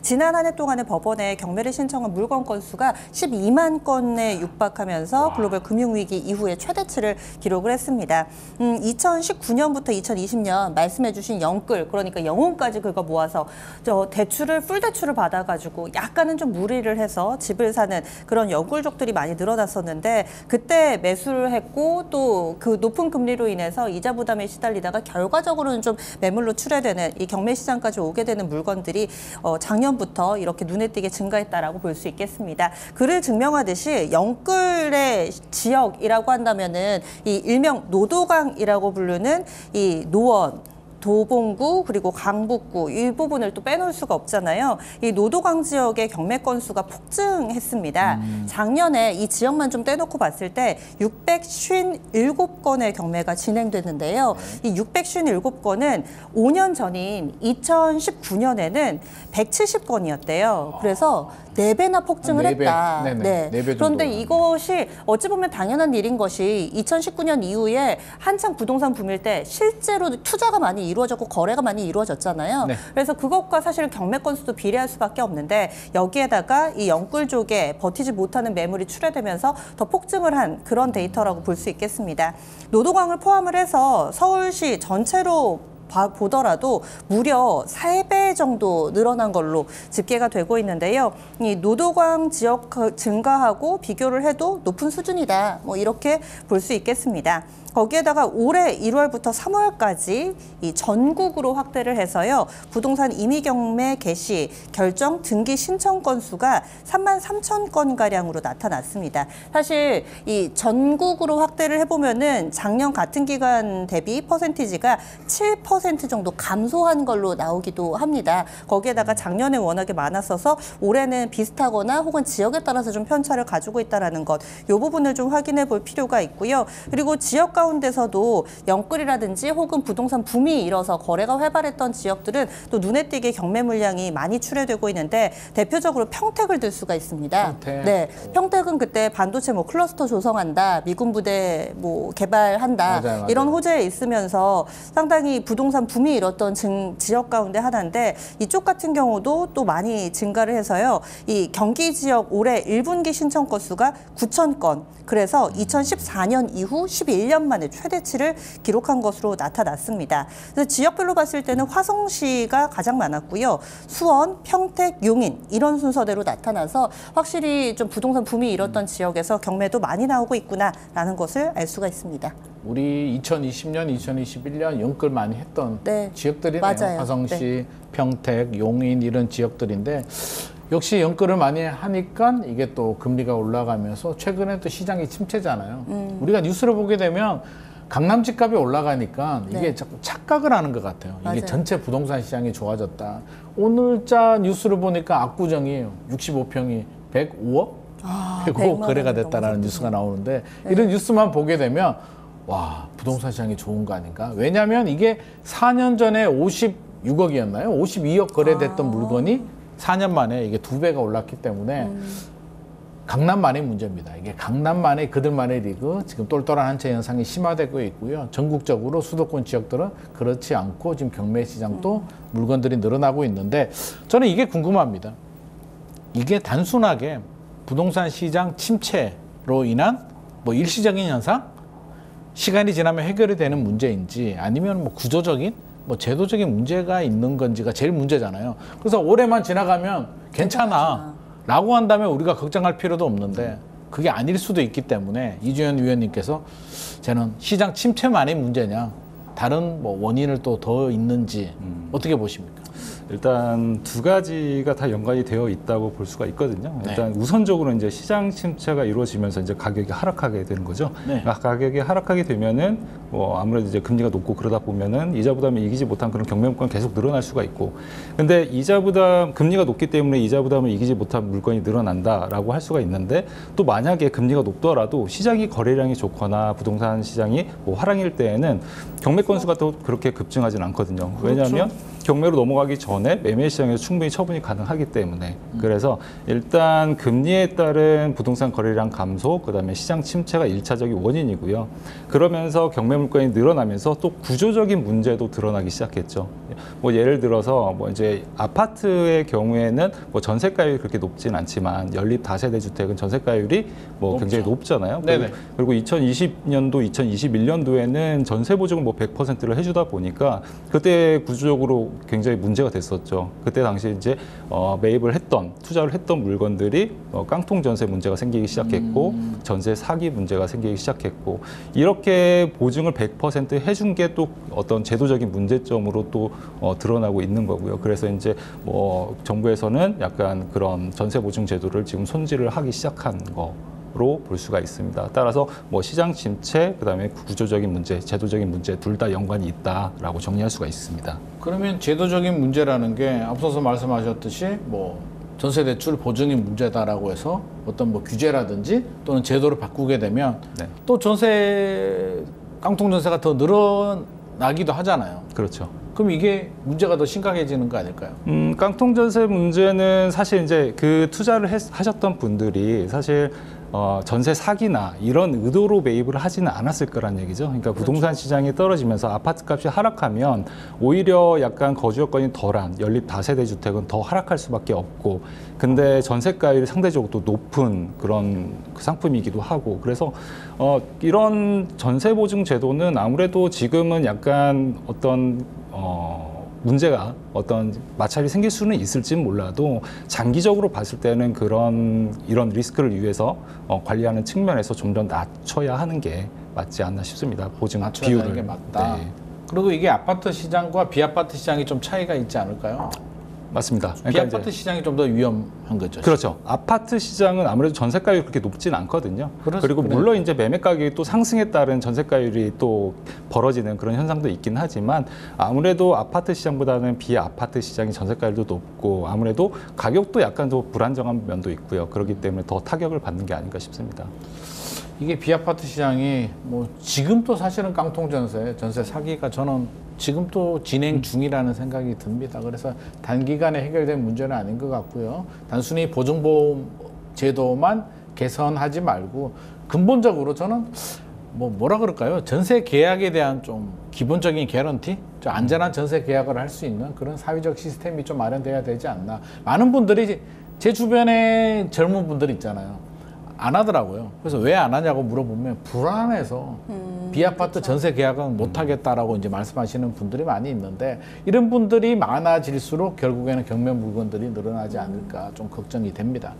지난 한 해 동안에 법원에 경매를 신청한 물건 건수가 12만 건에 육박하면서 글로벌 금융위기 이후에 최대치를 기록을 했습니다. 2019년부터 2020년 말씀해 주신 영끌, 그러니까 영혼까지 긁어 모아서 대출을 풀 대출을 받아가지고 약간은 좀 무리를 해서 집을 사는 그런 영끌족들이 많이 늘어났었는데 그때 매수를 했고 또 그 높은 금리로 인해서 이자 부담에 시달리다가 결과적으로는 좀 매물로 출회되는 이 경매 시장까지 오게 되는 물건들이 작년부터 이렇게 눈에 띄게 증가했다라고 볼 수 있겠습니다. 그를 증명하듯이 영끌의 지역이라고 한다면은 이 일명 노도강이라고 부르는 이 노원, 도봉구 그리고 강북구 이 부분을 또 빼놓을 수가 없잖아요. 이 노도강 지역의 경매 건수가 폭증했습니다. 작년에 이 지역만 좀 떼놓고 봤을 때 657건의 경매가 진행됐는데요. 이 657건은 5년 전인 2019년에는 170건이었대요. 그래서 4배나 폭증을 했다. 네. 4배 그런데 이것이 어찌 보면 당연한 일인 것이 2019년 이후에 한창 부동산 붐일 때 실제로 투자가 많이 이루어졌고 거래가 많이 이루어졌잖아요. 네. 그래서 그것과 사실 경매 건수도 비례할 수밖에 없는데 여기에다가 이 영끌족에 버티지 못하는 매물이 출회되면서 더 폭증을 한 그런 데이터라고 볼 수 있겠습니다. 노도강을 포함을 해서 서울시 전체로 보더라도 무려 3배 정도 늘어난 걸로 집계가 되고 있는데요. 이 노도강 지역 증가하고 비교를 해도 높은 수준이다. 뭐 이렇게 볼 수 있겠습니다. 거기에다가 올해 1월부터 3월까지 이 전국으로 확대를 해서요. 부동산 임의 경매 개시, 결정, 등기 신청 건수가 3만 3천 건가량으로 나타났습니다. 사실 이 전국으로 확대를 해보면은 작년 같은 기간 대비 퍼센티지가 7% 정도 감소한 걸로 나오기도 합니다. 거기에다가 작년에 워낙에 많았어서 올해는 비슷하거나 혹은 지역에 따라서 좀 편차를 가지고 있다는 것, 이 부분을 좀 확인해 볼 필요가 있고요. 그리고 지역 가운데서도 영끌이라든지 혹은 부동산 붐이 일어서 거래가 활발했던 지역들은 또 눈에 띄게 경매 물량이 많이 출회되고 있는데 대표적으로 평택을 들 수가 있습니다. 평택. 네, 평택은 그때 반도체 뭐 클러스터 조성한다, 미군 부대 뭐 개발한다 맞아요. 이런 호재에 있으면서 상당히 부동산 붐이 일었던 지역 가운데 하나인데 이쪽 같은 경우도 또 많이 증가를 해서요. 이 경기 지역 올해 1분기 신청 건수가 9천 건. 그래서 2014년 이후 11년 만에 최대치를 기록한 것으로 나타났습니다. 그래서 지역별로 봤을 때는 화성시가 가장 많았고요. 수원, 평택, 용인 이런 순서대로 나타나서 확실히 좀 부동산 붐이 일었던 지역에서 경매도 많이 나오고 있구나라는 것을 알 수가 있습니다. 우리 2020년, 2021년 영끌 많이 했던 네. 지역들이네요. 맞아요. 화성시, 네. 평택, 용인 이런 지역들인데 역시 영끌을 많이 하니까 이게 또 금리가 올라가면서 최근에 또 시장이 침체잖아요. 우리가 뉴스를 보게 되면 강남 집값이 올라가니까 이게 네. 자꾸 착각을 하는 것 같아요. 맞아요. 이게 전체 부동산 시장이 좋아졌다. 오늘자 뉴스를 보니까 압구정이 65평이 105억? 105억 거래가 됐다라는 뉴스가 나오는데 네. 이런 뉴스만 보게 되면 와, 부동산 시장이 좋은 거 아닌가? 왜냐하면 이게 4년 전에 56억이었나요? 52억 거래됐던 물건이 4년 만에 이게 2배가 올랐기 때문에 강남만의 문제입니다. 이게 강남만의 그들만의 리그 지금 똘똘한 한채 현상이 심화되고 있고요. 전국적으로 수도권 지역들은 그렇지 않고 지금 경매 시장도 물건들이 늘어나고 있는데 저는 이게 궁금합니다. 이게 단순하게 부동산 시장 침체로 인한 뭐 일시적인 현상? 시간이 지나면 해결이 되는 문제인지 아니면 뭐 구조적인 뭐 제도적인 문제가 있는 건지가 제일 문제잖아요. 그래서 올해만 지나가면 괜찮아 라고 한다면 우리가 걱정할 필요도 없는데 그게 아닐 수도 있기 때문에 이주연 위원님께서 저는 시장 침체만의 문제냐 다른 뭐 원인을 또 더 있는지 어떻게 보십니까? 일단 두 가지가 다 연관이 되어 있다고 볼 수가 있거든요. 일단 네. 우선적으로 이제 시장 침체가 이루어지면서 이제 가격이 하락하게 되는 거죠. 네. 가격이 하락하게 되면은 뭐 아무래도 이제 금리가 높고 그러다 보면은 이자 부담이 이기지 못한 그런 경매 물건이 계속 늘어날 수가 있고, 근데 이자 부담 금리가 높기 때문에 이자 부담을 이기지 못한 물건이 늘어난다라고 할 수가 있는데 또 만약에 금리가 높더라도 시장이 거래량이 좋거나 부동산 시장이 뭐 화랑일 때에는 경매 건수가 또 그렇게 급증하지는 않거든요. 왜냐하면 경매로 넘어가기 전에 매매 시장에서 충분히 처분이 가능하기 때문에 그래서 일단 금리에 따른 부동산 거래량 감소, 그다음에 시장 침체가 일차적인 원인이고요. 그러면서 경매 물건이 늘어나면서 또 구조적인 문제도 드러나기 시작했죠. 뭐 예를 들어서 뭐 이제 아파트의 경우에는 뭐 전세가율이 그렇게 높진 않지만 연립 다세대 주택은 전세가율이 뭐 굉장히 높잖아요. 그리고 2020년도, 2021년도에는 전세 보증을 뭐 100%를 해주다 보니까 그때 구조적으로 굉장히 문제가 됐었죠. 그때 당시 이제 매입을 했던, 투자를 했던 물건들이 깡통 전세 문제가 생기기 시작했고 전세 사기 문제가 생기기 시작했고 이렇게 보증을 100% 해준 게 또 어떤 제도적인 문제점으로 또 드러나고 있는 거고요. 그래서 이제 뭐 정부에서는 약간 그런 전세 보증 제도를 지금 손질을 하기 시작한 거로 볼 수가 있습니다. 따라서 뭐 시장 침체, 그다음에 구조적인 문제, 제도적인 문제 둘 다 연관이 있다라고 정리할 수가 있습니다. 그러면 제도적인 문제라는 게 앞서서 말씀하셨듯이 뭐 전세 대출 보증이 문제다라고 해서 어떤 뭐 규제라든지 또는 제도를 바꾸게 되면 또 전세 깡통 전세가 더 늘어나기도 하잖아요. 그렇죠. 그럼 이게 문제가 더 심각해지는 거 아닐까요? 깡통 전세 문제는 사실 이제 그 투자를 하셨던 분들이 사실 전세 사기나 이런 의도로 매입을 하지는 않았을 거란 얘기죠. 그러니까 부동산 시장이 떨어지면서 아파트 값이 하락하면 오히려 약간 거주 여건이 덜한 연립 다세대 주택은 더 하락할 수밖에 없고, 근데 전세가율이 상대적으로 또 높은 그런 상품이기도 하고, 그래서 이런 전세 보증 제도는 아무래도 지금은 약간 어떤 문제가 어떤 마찰이 생길 수는 있을지는 몰라도 장기적으로 봤을 때는 이런 리스크를 위해서 관리하는 측면에서 좀 더 낮춰야 하는 게 맞지 않나 싶습니다. 보증 비율을. 하는 게 맞다. 그리고 이게 아파트 시장과 비아파트 시장이 좀 차이가 있지 않을까요? 맞습니다. 그러니까 비아파트 시장이 좀 더 위험한 거죠. 그렇죠. 아파트 시장은 아무래도 전세가율이 그렇게 높진 않거든요. 그리고 물론 이제 매매 가격이 또 상승에 따른 전세가율이 또 벌어지는 그런 현상도 있긴 하지만 아무래도 아파트 시장보다는 비아파트 시장이 전세가율도 높고 아무래도 가격도 약간 더 불안정한 면도 있고요. 그렇기 때문에 더 타격을 받는 게 아닌가 싶습니다. 이게 비아파트 시장이 뭐 지금 또 사실은 깡통 전세 사기가 저는 지금 또 진행 중이라는 생각이 듭니다. 그래서 단기간에 해결된 문제는 아닌 것 같고요. 단순히 보증보험 제도만 개선하지 말고 근본적으로 저는 뭐라 그럴까요? 전세 계약에 대한 좀 기본적인 개런티, 좀 안전한 전세 계약을 할 수 있는 그런 사회적 시스템이 좀 마련돼야 되지 않나. 많은 분들이 제 주변에 젊은 분들 있잖아요. 안 하더라고요. 그래서 왜 안 하냐고 물어보면 불안해서 비아파트 전세 계약은 못 하겠다라고 이제 말씀하시는 분들이 많이 있는데 이런 분들이 많아질수록 결국에는 경매 물건들이 늘어나지 않을까 좀 걱정이 됩니다.